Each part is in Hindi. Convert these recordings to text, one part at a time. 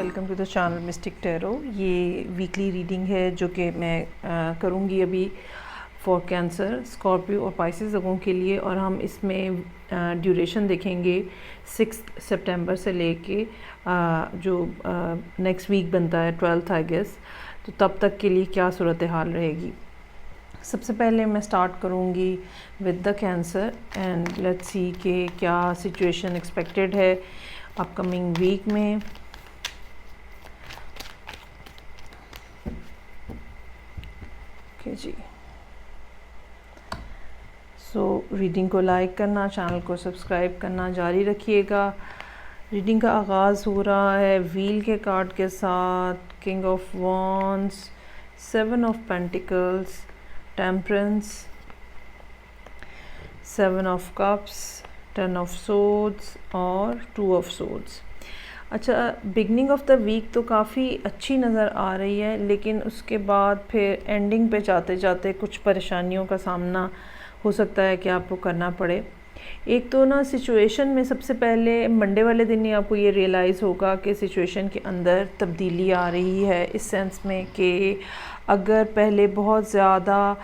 Welcome to the channel Mystic Tarot. ये वीकली रीडिंग है जो कि मैं करूँगी अभी फॉर कैंसर, स्कॉर्पियो और पाइसेस लोगों के लिए। और हम इसमें ड्यूरेशन देखेंगे 6 सितंबर से लेके जो नेक्स्ट वीक बनता है 12th आई गेस, तो तब तक के लिए क्या सूरत हाल रहेगी। सबसे पहले मैं स्टार्ट करूँगी with the cancer and let's see कि क्या सिचुएशन एक्सपेक्टेड है अपकमिंग वीक में। ओके जी, रीडिंग को लाइक करना, चैनल को सब्सक्राइब करना जारी रखिएगा। रीडिंग का आगाज़ हो रहा है व्हील के कार्ड के साथ, king of wands, 7 of pentacles, temperance, 7 of cups, 10 of swords और 2 ऑफ सोर्ड्स। अच्छा, बिगनिंग ऑफ द वीक तो काफ़ी अच्छी नज़र आ रही है, लेकिन उसके बाद फिर एंडिंग पे जाते जाते कुछ परेशानियों का सामना हो सकता है कि आपको करना पड़े। एक तो ना सिचुएशन में सबसे पहले मंडे वाले दिन ही आपको ये रियलाइज़ होगा कि सिचुएशन के अंदर तब्दीली आ रही है, इस सेंस में कि अगर पहले बहुत ज़्यादा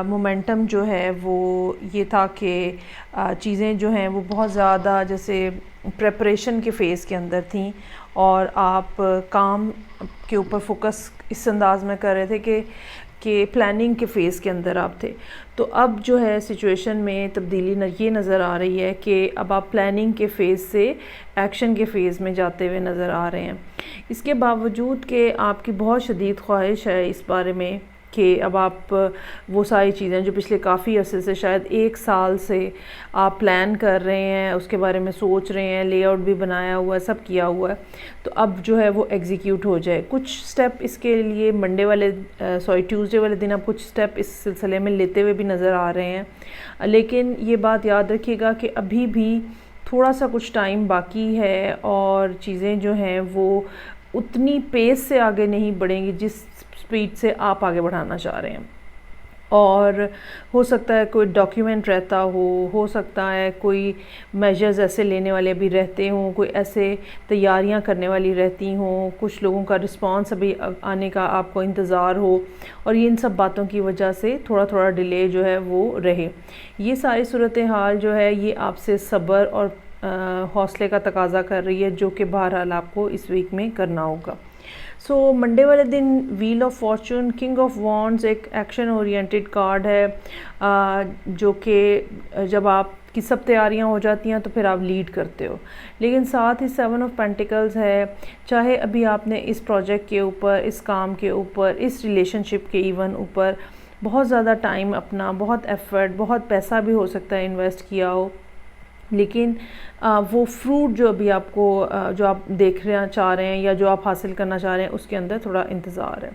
मोमेंटम जो है वो ये था कि चीज़ें जो हैं वो बहुत ज़्यादा जैसे प्रेपरेशन के फ़ेज़ के अंदर थी और आप काम के ऊपर फोकस इस अंदाज में कर रहे थे कि प्लानिंग के फ़ेज़ के अंदर आप थे, तो अब जो है सिचुएशन में तब्दीली ये नज़र आ रही है कि अब आप प्लानिंग के फ़ेज़ से एक्शन के फ़ेज़ में जाते हुए नज़र आ रहे हैं। इसके बावजूद कि आपकी बहुत शदीद ख्वाहिश है इस बारे में कि अब आप वो सारी चीज़ें जो पिछले काफ़ी अरसे से, शायद 1 साल से आप प्लान कर रहे हैं, उसके बारे में सोच रहे हैं, लेआउट भी बनाया हुआ है, सब किया हुआ है, तो अब जो है वो एग्जीक्यूट हो जाए। कुछ स्टेप इसके लिए ट्यूसडे वाले दिन आप कुछ स्टेप इस सिलसिले में लेते हुए भी नज़र आ रहे हैं, लेकिन ये बात याद रखिएगा कि अभी भी थोड़ा सा कुछ टाइम बाकी है और चीज़ें जो हैं वो उतनी पेस से आगे नहीं बढ़ेंगी जिस स्पीड से आप आगे बढ़ाना चाह रहे हैं। और हो सकता है कोई डॉक्यूमेंट रहता हो सकता है कोई मेजर्स ऐसे लेने वाले भी रहते हों, कोई ऐसे तैयारियां करने वाली रहती हों, कुछ लोगों का रिस्पांस अभी आने का आपको इंतज़ार हो, और ये इन सब बातों की वजह से थोड़ा थोड़ा डिले जो है वो रहे। ये सारी सूरत हाल जो है ये आपसे सब्र और हौसले का तकाजा कर रही है, जो कि बहरहाल आपको इस वीक में करना होगा। मंडे वाले दिन wheel of Fortune, king of wands एक एक्शन ओरिएंटेड कार्ड है, जो कि जब आपकी सब तैयारियां हो जाती हैं तो फिर आप लीड करते हो। लेकिन साथ ही 7 ऑफ पेंटिकल्स है, चाहे अभी आपने इस प्रोजेक्ट के ऊपर, इस काम के ऊपर, इस रिलेशनशिप के इवन ऊपर बहुत ज़्यादा टाइम अपना, बहुत एफर्ट, बहुत पैसा भी हो सकता है इन्वेस्ट किया हो, लेकिन वो फ्रूट जो अभी आपको जो आप देखना चाह रहे हैं या जो आप हासिल करना चाह रहे हैं उसके अंदर थोड़ा इंतज़ार है।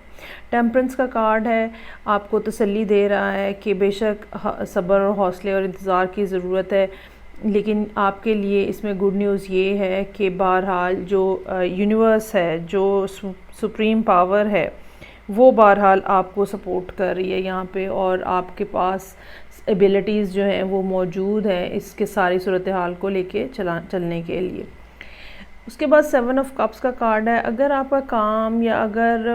टेम्परेंस का कार्ड है, आपको तसल्ली दे रहा है कि बेशक सब्र और हौसले और इंतज़ार की ज़रूरत है, लेकिन आपके लिए इसमें गुड न्यूज़ ये है कि बहरहाल जो यूनिवर्स है, जो सुप्रीम पावर है, वो बहरहाल आपको सपोर्ट कर रही है यहाँ पे, और आपके पास एबिलिटीज़ जो हैं वो मौजूद हैं इसके सारी सूरत हाल को लेके चलने के लिए। उसके बाद 7 ऑफ कप्स का कार्ड है, अगर आपका काम या अगर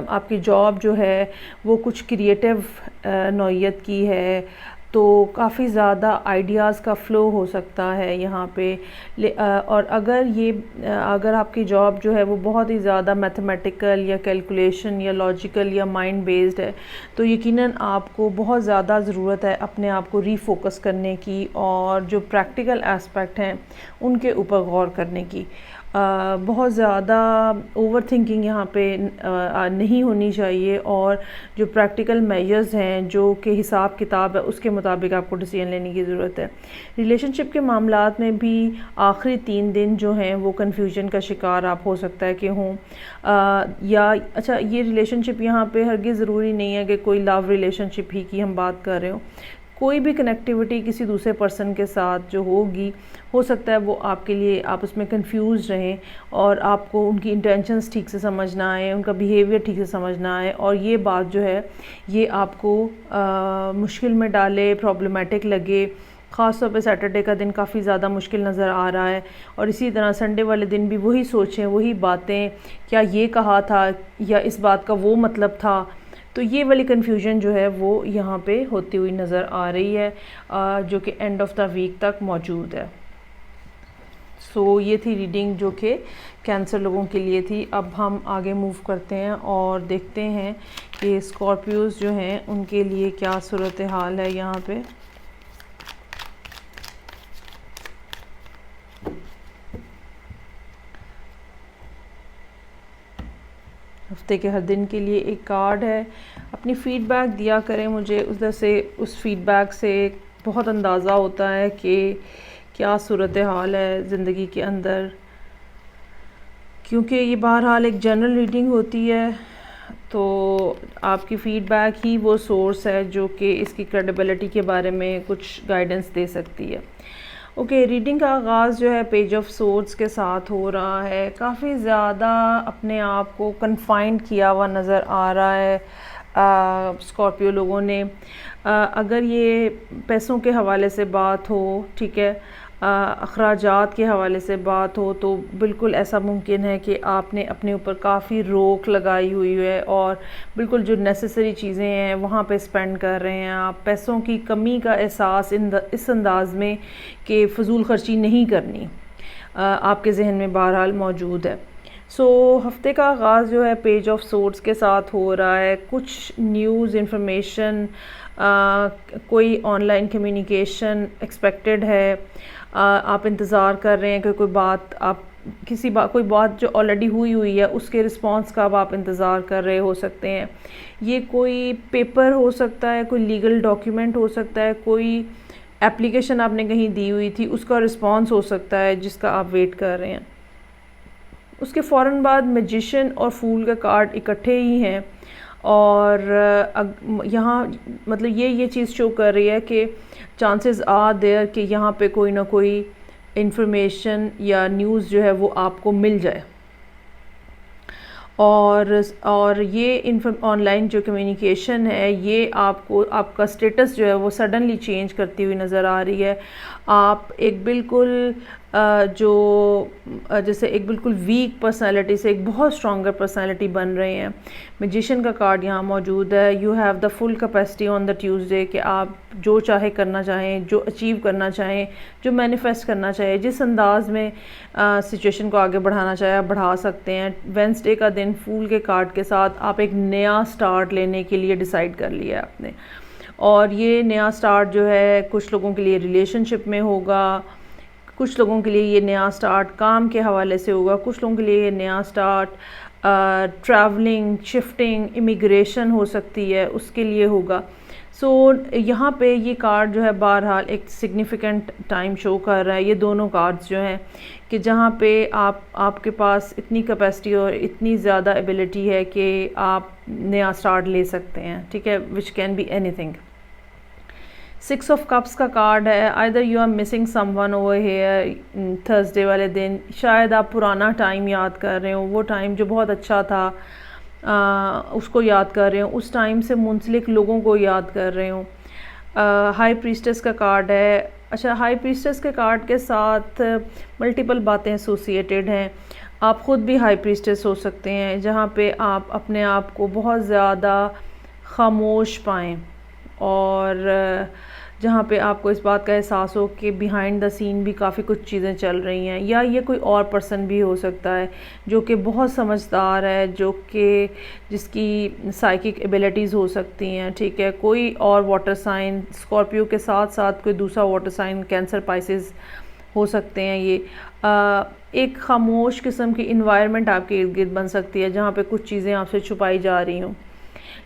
आपकी जॉब जो है वो कुछ क्रिएटिव नौइयत की है, तो काफ़ी ज़्यादा आइडियाज़ का फ़्लो हो सकता है यहाँ पे। और अगर आपकी जॉब जो है वो बहुत ही ज़्यादा मैथमेटिकल या कैलकुलेशन या लॉजिकल या माइंड बेस्ड है, तो यकीनन आपको बहुत ज़्यादा ज़रूरत है अपने आप को रीफोकस करने की और जो प्रैक्टिकल एस्पेक्ट हैं उनके ऊपर गौर करने की। बहुत ज़्यादा ओवर थिंकिंग यहाँ पे नहीं होनी चाहिए, और जो प्रैक्टिकल मेजर्स हैं, जो कि हिसाब किताब है, उसके मुताबिक आपको डिसीजन लेने की ज़रूरत है। रिलेशनशिप के मामलात में भी आखिरी 3 दिन जो हैं वो कन्फ्यूजन का शिकार आप हो सकता है कि हों, या अच्छा, ये रिलेशनशिप यहाँ पे हरगिज़ ज़रूरी नहीं है कि कोई लव रिलेशनशिप ही की हम बात कर रहे हो। कोई भी कनेक्टिविटी किसी दूसरे पर्सन के साथ जो होगी, हो सकता है वो आपके लिए, आप उसमें कंफ्यूज रहें और आपको उनकी इंटेंशंस ठीक से समझ ना आए, उनका बिहेवियर ठीक से समझ ना आए, और ये बात जो है ये आपको मुश्किल में डाले, प्रॉब्लमेटिक लगे, ख़ास तौर पे सैटरडे का दिन काफ़ी ज़्यादा मुश्किल नज़र आ रहा है, और इसी तरह संडे वाले दिन भी वही सोचें, वही बातें, क्या ये कहा था या इस बात का वो मतलब था। तो ये वाली कन्फ्यूजन जो है वो यहाँ पे होती हुई नज़र आ रही है, जो कि एंड ऑफ द वीक तक मौजूद है। सो ये थी रीडिंग जो कि कैंसर लोगों के लिए थी। अब हम आगे मूव करते हैं और देखते हैं कि स्कॉर्पियोज़ जो हैं उनके लिए क्या सूरत हाल है यहाँ पे। हफ्ते के हर दिन के लिए एक कार्ड है। अपनी फ़ीडबैक दिया करें मुझे, उधर से उस फ़ीडबैक से बहुत अंदाज़ा होता है कि क्या सूरत हाल है ज़िंदगी के अंदर, क्योंकि ये बहरहाल एक जनरल रीडिंग होती है। तो आपकी फ़ीडबैक ही वो सोर्स है जो कि इसकी क्रेडिबिलिटी के बारे में कुछ गाइडेंस दे सकती है। ओके, रीडिंग का आगाज़ जो है पेज ऑफ सोर्ड्स के साथ हो रहा है। काफ़ी ज़्यादा अपने आप को कन्फाइंड किया हुआ नज़र आ रहा है स्कॉर्पियो लोगों ने। अगर ये पैसों के हवाले से बात हो, ठीक है, अखराजात के हवाले से बात हो, तो बिल्कुल ऐसा मुमकिन है कि आपने अपने ऊपर काफ़ी रोक लगाई हुई है और बिल्कुल जो नेसेसरी चीज़ें हैं वहाँ पे स्पेंड कर रहे हैं आप। पैसों की कमी का एहसास इस अंदाज़ में कि फ़जूल खर्ची नहीं करनी आपके जहन में बहरहाल मौजूद है। सो हफ्ते का आगाज़ जो है पेज ऑफ सोर्ड्स के साथ हो रहा है। कुछ न्यूज़ इन्फॉर्मेशन, कोई ऑनलाइन कम्युनिकेशन एक्सपेक्टेड है। आप इंतज़ार कर रहे हैं कि कोई बात, आप कोई बात जो ऑलरेडी हुई है उसके रिस्पांस का अब आप इंतज़ार कर रहे हो सकते हैं। ये कोई पेपर हो सकता है, कोई लीगल डॉक्यूमेंट हो सकता है, कोई एप्लीकेशन आपने कहीं दी हुई थी उसका रिस्पांस हो सकता है जिसका आप वेट कर रहे हैं। उसके फ़ौरन बाद मैजिशियन और फूल का कार्ड इकट्ठे ही हैं, और यहाँ मतलब ये चीज़ शो कर रही है कि चांसेस आर देयर कि यहाँ पे कोई ना कोई इंफॉर्मेशन या न्यूज़ जो है वो आपको मिल जाए। और ये ऑनलाइन जो कम्युनिकेशन है ये आपको, आपका स्टेटस जो है वो सडनली चेंज करती हुई नज़र आ रही है। आप एक बिल्कुल जैसे एक बिल्कुल वीक पर्सनालिटी से एक बहुत स्ट्रॉन्गर पर्सनालिटी बन रहे हैं। मैजिशियन का कार्ड यहाँ मौजूद है। You have the full capacity on the Tuesday कि आप जो चाहे करना चाहें, जो अचीव करना चाहें, जो मैनिफेस्ट करना चाहें, जिस अंदाज़ में सिचुएशन को आगे बढ़ाना चाहे आप बढ़ा सकते हैं। वेंसडे का दिन फूल के कार्ड के साथ आप एक नया स्टार्ट लेने के लिए डिसाइड कर लिया है आपने, और ये नया स्टार्ट जो है कुछ लोगों के लिए रिलेशनशिप में होगा, कुछ लोगों के लिए ये नया स्टार्ट काम के हवाले से होगा, कुछ लोगों के लिए ये नया स्टार्ट ट्रैवलिंग, शिफ्टिंग, इमिग्रेशन हो सकती है, उसके लिए होगा। सो यहाँ पे ये कार्ड जो है बहरहाल एक सिग्निफिकेंट टाइम शो कर रहा है। ये दोनों कार्ड्स जो हैं कि जहाँ पे आपके पास इतनी कैपेसिटी और इतनी ज़्यादा एबिलिटी है कि आप नया स्टार्ट ले सकते हैं, ठीक है, which can be anything. 6 of cups का कार्ड है। Either you are missing someone over here Thursday वाले दिन, शायद आप पुराना टाइम याद कर रहे हो, वो टाइम जो बहुत अच्छा था उसको याद कर रहे हो, उस टाइम से मुंसलिक लोगों को याद कर रहे हो। हाई प्रीस्टेस का कार्ड है। अच्छा, हाई प्रीस्टेस के कार्ड के साथ मल्टीपल बातें एसोसिएटेड हैं। आप ख़ुद भी हाई प्रीस्टेस हो सकते हैं जहाँ पे आप अपने आप को बहुत ज़्यादा खामोश पाएँ, और जहाँ पे आपको इस बात का एहसास हो कि बिहाइंड द सीन भी काफ़ी कुछ चीज़ें चल रही हैं। या ये कोई और पर्सन भी हो सकता है जो कि बहुत समझदार है, जो कि जिसकी साइकिक एबिलिटीज़ हो सकती हैं, ठीक है। कोई और वाटर साइन, स्कॉर्पियो के साथ साथ कोई दूसरा वाटर साइन, कैंसर, पाइसेस हो सकते हैं। ये एक खामोश किस्म की इन्वायरमेंट आपके इर्द गिर्द बन सकती है जहाँ पे कुछ चीज़ें आपसे छुपाई जा रही हों,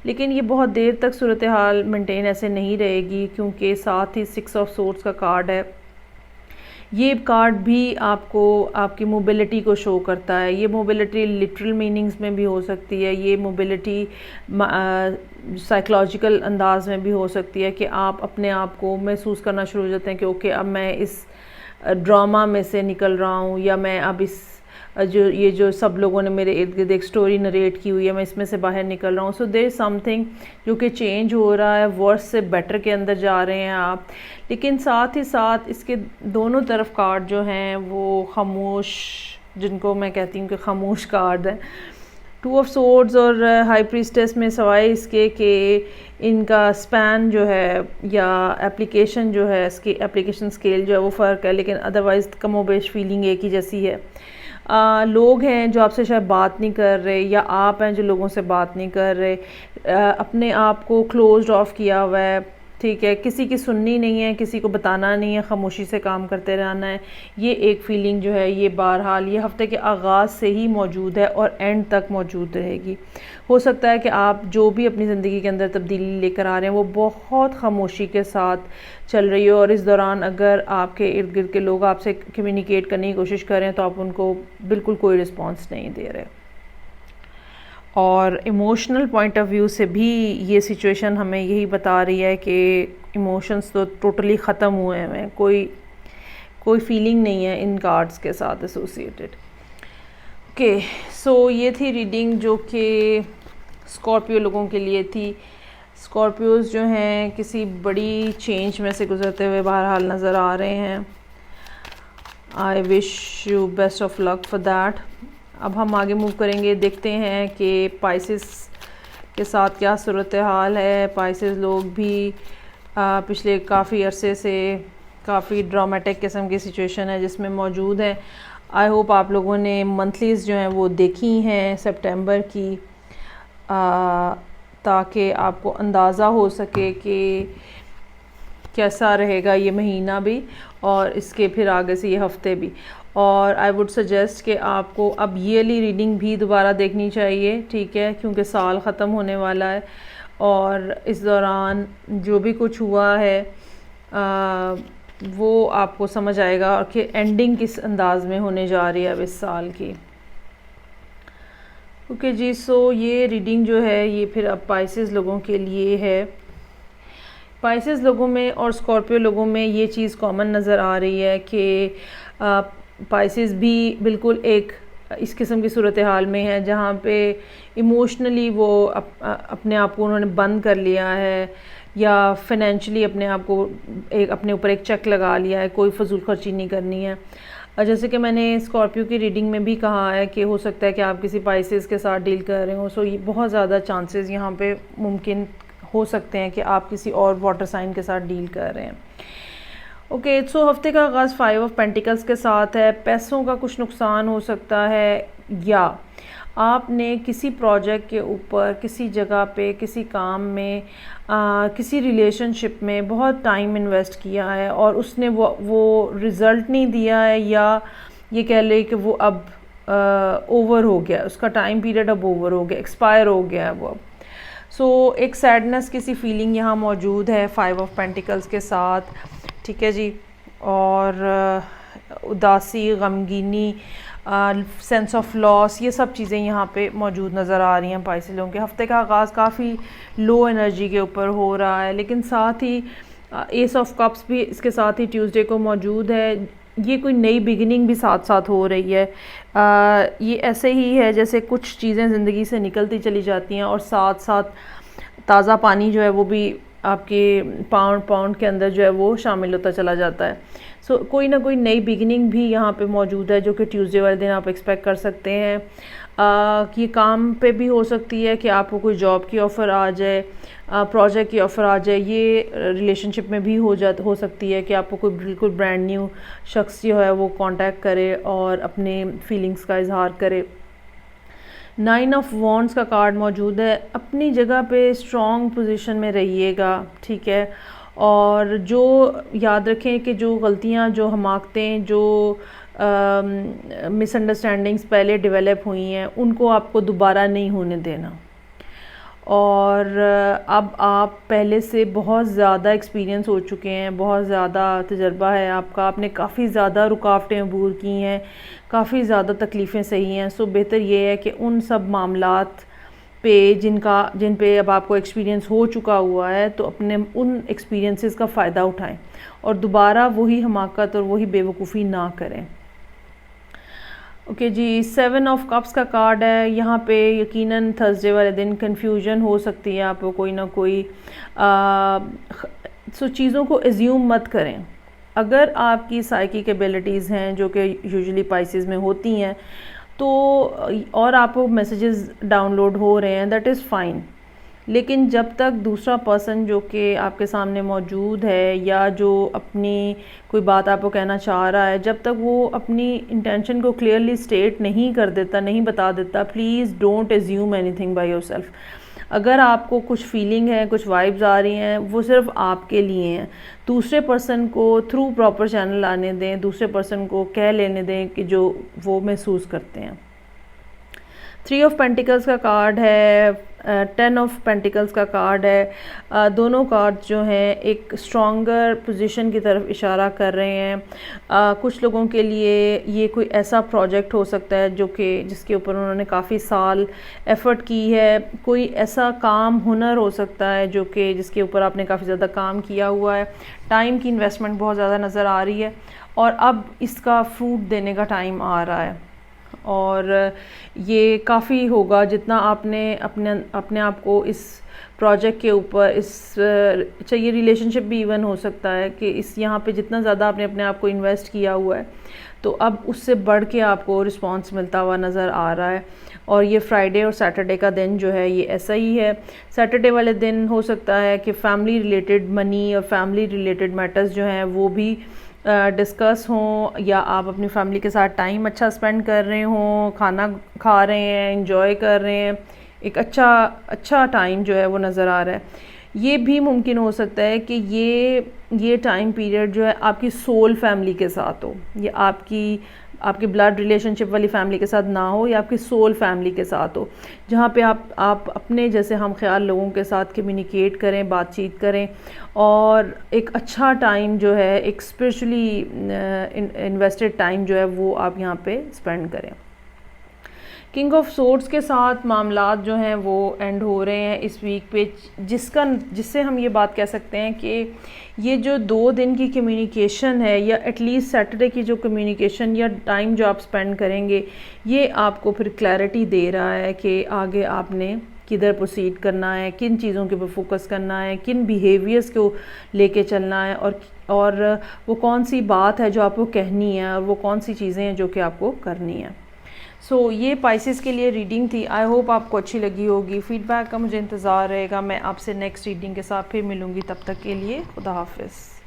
लेकिन ये बहुत देर तक सूरत हाल मेंटेन ऐसे नहीं रहेगी, क्योंकि साथ ही 6 ऑफ सोर्ड्स का कार्ड है। ये कार्ड भी आपको आपकी मोबिलिटी को शो करता है। ये मोबिलिटी लिटरल मीनिंग्स में भी हो सकती है, ये मोबिलिटी साइकोलॉजिकल अंदाज में भी हो सकती है कि आप अपने आप को महसूस करना शुरू हो जाते हैं कि ओके, अब मैं इस ड्रामा में से निकल रहा हूँ, या मैं अब इस जो ये जो सब लोगों ने मेरे इर्द गिर्द एक स्टोरी नरेट की हुई है, मैं इसमें से बाहर निकल रहा हूँ। सो देयर इज़ समथिंग जो कि चेंज हो रहा है, वर्स से बेटर के अंदर जा रहे हैं आप। लेकिन साथ ही साथ इसके दोनों तरफ कार्ड जो हैं वो खामोश, जिनको मैं कहती हूँ कि खामोश कार्ड है। टू ऑफ सोर्ड्स और हाई प्रीस्टेस में सवाए इसके कि इनका स्पैन जो है या एप्लीकेशन जो है, इसकी एप्लीकेशन स्केल जो है वो फ़र्क है, लेकिन अदरवाइज़ कमोबेश फीलिंग एक ही जैसी है। लोग हैं जो आपसे शायद बात नहीं कर रहे, या आप हैं जो लोगों से बात नहीं कर रहे, अपने आप को क्लोज्ड ऑफ किया हुआ है, ठीक है, किसी की सुननी नहीं है, किसी को बताना नहीं है, खामोशी से काम करते रहना है। ये एक फीलिंग जो है ये बहरहाल ये हफ़्ते के आगाज़ से ही मौजूद है और एंड तक मौजूद रहेगी। हो सकता है कि आप जो भी अपनी ज़िंदगी के अंदर तब्दीली लेकर आ रहे हैं वो बहुत खामोशी के साथ चल रही हो, और इस दौरान अगर आपके इर्द गिर्द के लोग आपसे कम्युनिकेट करने की कोशिश करें तो आप उनको बिल्कुल कोई रिस्पॉन्स नहीं दे रहे। और इमोशनल पॉइंट ऑफ व्यू से भी ये सिचुएशन हमें यही बता रही है कि इमोशंस तो टोटली ख़त्म हुए हैं, कोई फीलिंग नहीं है इन कार्ड्स के साथ एसोसिएटेड। ओके, सो ये थी रीडिंग जो कि स्कॉर्पियो लोगों के लिए थी। स्कॉर्पियोज़ जो हैं किसी बड़ी चेंज में से गुजरते हुए बहरहाल नज़र आ रहे हैं। I wish you best of luck for that. अब हम आगे मूव करेंगे, देखते हैं कि पाइसेस के साथ क्या सूरत हाल है। पाइसेस लोग भी पिछले काफ़ी अरसे से काफ़ी ड्रामेटिक किस्म की सिचुएशन है जिसमें मौजूद है। आई होप आप लोगों ने मंथलीज़ जो हैं वो देखी हैं सितंबर की, ताकि आपको अंदाज़ा हो सके कि कैसा रहेगा ये महीना भी और इसके फिर आगे से ये हफ्ते भी। और आई वुड सजेस्ट कि आपको अब ईयरली रीडिंग भी दोबारा देखनी चाहिए, ठीक है, क्योंकि साल ख़त्म होने वाला है और इस दौरान जो भी कुछ हुआ है वो आपको समझ आएगा और कि एंडिंग किस अंदाज में होने जा रही है अब इस साल की। ओके जी, सो ये रीडिंग जो है ये फिर अब पाइसेस लोगों के लिए है। पाइसेस लोगों में और स्कॉर्पियो लोगों में ये चीज़ कॉमन नज़र आ रही है कि पाइसेस भी बिल्कुल एक इस किस्म की सूरत हाल में है जहाँ पे इमोशनली वो अपने आप को उन्होंने बंद कर लिया है, या फाइनेंशियली अपने आप को अपने ऊपर एक चेक लगा लिया है, कोई फजूल खर्ची नहीं करनी है। जैसे कि मैंने स्कॉर्पियो की रीडिंग में भी कहा है कि हो सकता है कि आप किसी पाइसेस के साथ डील कर रहे हो, सो ये बहुत ज़्यादा चांसेस यहाँ पे मुमकिन हो सकते हैं कि आप किसी और वाटर साइन के साथ डील कर रहे हैं। ओके, सो हफ्ते का आगाज़ 5 ऑफ पेंटिकल्स के साथ है। पैसों का कुछ नुकसान हो सकता है, या आपने किसी प्रोजेक्ट के ऊपर, किसी जगह पे, किसी काम में, किसी रिलेशनशिप में बहुत टाइम इन्वेस्ट किया है और उसने वो रिज़ल्ट नहीं दिया है, या ये कह ले कि वो अब ओवर हो गया, उसका टाइम पीरियड अब ओवर हो गया, एक्सपायर हो गया है वो अब। सो एक सैडनेस किसी फीलिंग यहाँ मौजूद है 5 ऑफ पेंटिकल्स के साथ, ठीक है जी। और उदासी, गमगीनी, सेंस ऑफ लॉस, ये सब चीज़ें यहाँ पे मौजूद नज़र आ रही हैं पाइसेस लोगों के। हफ्ते का आगाज़ काफ़ी लो एनर्जी के ऊपर हो रहा है, लेकिन साथ ही एस ऑफ कप्स भी इसके साथ ही ट्यूसडे को मौजूद है। ये कोई नई बिगिनिंग भी साथ साथ हो रही है। ये ऐसे ही है जैसे कुछ चीज़ें ज़िंदगी से निकलती चली जाती हैं और साथ साथ ताज़ा पानी जो है वो भी आपके पाउंड के अंदर जो है वो शामिल होता चला जाता है। सो कोई ना कोई नई बिगिनिंग भी यहाँ पे मौजूद है जो कि ट्यूसडे वाले दिन आप एक्सपेक्ट कर सकते हैं। कि काम पे भी हो सकती है कि आपको कोई जॉब की ऑफ़र आ जाए, प्रोजेक्ट की ऑफ़र आ जाए। ये रिलेशनशिप में भी हो सकती है कि आपको कोई बिल्कुल ब्रांड न्यू शख्स जो है वो कांटेक्ट करे और अपने फीलिंग्स का इजहार करे। 9 ऑफ वॉन्ड्स का कार्ड मौजूद है। अपनी जगह पे स्ट्रॉन्ग पोजीशन में रहिएगा, ठीक है, और जो याद रखें कि जो गलतियां, जो हमाकतें, जो मिसअंडरस्टैंडिंग्स पहले डेवलप हुई हैं उनको आपको दोबारा नहीं होने देना। और अब आप पहले से बहुत ज़्यादा एक्सपीरियंस हो चुके हैं, बहुत ज़्यादा तजर्बा है आपका, आपने काफ़ी ज़्यादा रुकावटें अबूर की हैं, काफ़ी ज़्यादा तकलीफ़ें सही हैं। सो बेहतर ये है कि उन सब मामलात पे जिन पे अब आपको एक्सपीरियंस हो चुका हुआ है तो अपने उन एक्सपीरियंसेस का फ़ायदा उठाएं और दोबारा वही हमाकत और वही बेवकूफ़ी ना करें। ओके जी, 7 ऑफ कप्स का कार्ड है यहाँ पे। यकीनन थर्सडे वाले दिन कंफ्यूजन हो सकती है आपको कोई ना कोई, सो चीज़ों को एज्यूम मत करें। अगर आपकी साइकिक एबिलिटीज़ हैं जो कि यूजुअली पाइसेस में होती हैं, तो और आपको मैसेजेस डाउनलोड हो रहे हैं, दैट इज़ फ़ाइन। लेकिन जब तक दूसरा पर्सन जो कि आपके सामने मौजूद है या जो अपनी कोई बात आपको कहना चाह रहा है, जब तक वो अपनी इंटेंशन को क्लियरली स्टेट नहीं कर देता, नहीं बता देता, please don't assume anything by yourself. अगर आपको कुछ फीलिंग है, कुछ वाइब्स आ रही हैं, वो सिर्फ आपके लिए हैं। दूसरे पर्सन को थ्रू प्रॉपर चैनल आने दें, दूसरे पर्सन को कह लेने दें कि जो वो महसूस करते हैं। 3 ऑफ पेंटिकल्स का कार्ड है, 10 ऑफ पेंटिकल्स का कार्ड है। दोनों कार्ड जो हैं एक स्ट्रॉन्गर पोजीशन की तरफ इशारा कर रहे हैं। कुछ लोगों के लिए ये कोई ऐसा प्रोजेक्ट हो सकता है जो कि जिसके ऊपर उन्होंने काफ़ी साल एफ़र्ट की है। कोई ऐसा काम, हुनर हो सकता है जो कि जिसके ऊपर आपने काफ़ी ज़्यादा काम किया हुआ है। टाइम की इन्वेस्टमेंट बहुत ज़्यादा नज़र आ रही है और अब इसका फ्रूट देने का टाइम आ रहा है। और ये काफ़ी होगा जितना आपने अपने आप को इस प्रोजेक्ट के ऊपर, इस चाहिए रिलेशनशिप भी इवन हो सकता है कि इस यहाँ पे जितना ज़्यादा आपने अपने आप को इन्वेस्ट किया हुआ है, तो अब उससे बढ़ के आपको रिस्पांस मिलता हुआ नज़र आ रहा है। और ये फ्राइडे और सैटरडे का दिन जो है ये ऐसा ही है। सैटरडे वाले दिन हो सकता है कि फैमिली रिलेटेड मनी और फैमिली रिलेटेड मैटर्स जो हैं वो भी डिस्कस हों, या आप अपनी फैमिली के साथ टाइम अच्छा स्पेंड कर रहे हों, खाना खा रहे हैं, एंजॉय कर रहे हैं, एक अच्छा टाइम जो है वो नज़र आ रहा है। ये भी मुमकिन हो सकता है कि ये टाइम पीरियड जो है आपकी सोल फैमिली के साथ हो, ये आपकी ब्लड रिलेशनशिप वाली फैमिली के साथ ना हो, या आपकी सोल फैमिली के साथ हो, जहाँ पे आप अपने जैसे हम ख्याल लोगों के साथ कम्युनिकेट करें, बातचीत करें, और एक अच्छा टाइम जो है, एक स्पिरिचुअली इन्वेस्टेड टाइम जो है वो आप यहाँ पे स्पेंड करें। किंग ऑफ सोर्ड्स के साथ मामलात जो हैं वो एंड हो रहे हैं इस वीक पे, जिससे हम ये बात कह सकते हैं कि ये जो 2 दिन की कम्युनिकेशन है, या एटलीस्ट सैटरडे की जो कम्युनिकेशन या टाइम जो आप स्पेंड करेंगे, ये आपको फिर क्लैरिटी दे रहा है कि आगे आपने किधर प्रोसीड करना है, किन चीज़ों के ऊपर फोकस करना है, किन बिहेवियर्स को लेके चलना है, और वो कौन सी बात है जो आपको कहनी है, और वो कौन सी चीज़ें हैं जो कि आपको करनी है। सो ये पाइसेस के लिए रीडिंग थी। आई होप आपको अच्छी लगी होगी। फीडबैक का मुझे इंतज़ार रहेगा। मैं आपसे नेक्स्ट रीडिंग के साथ फिर मिलूँगी। तब तक के लिए खुदा हाफिज़।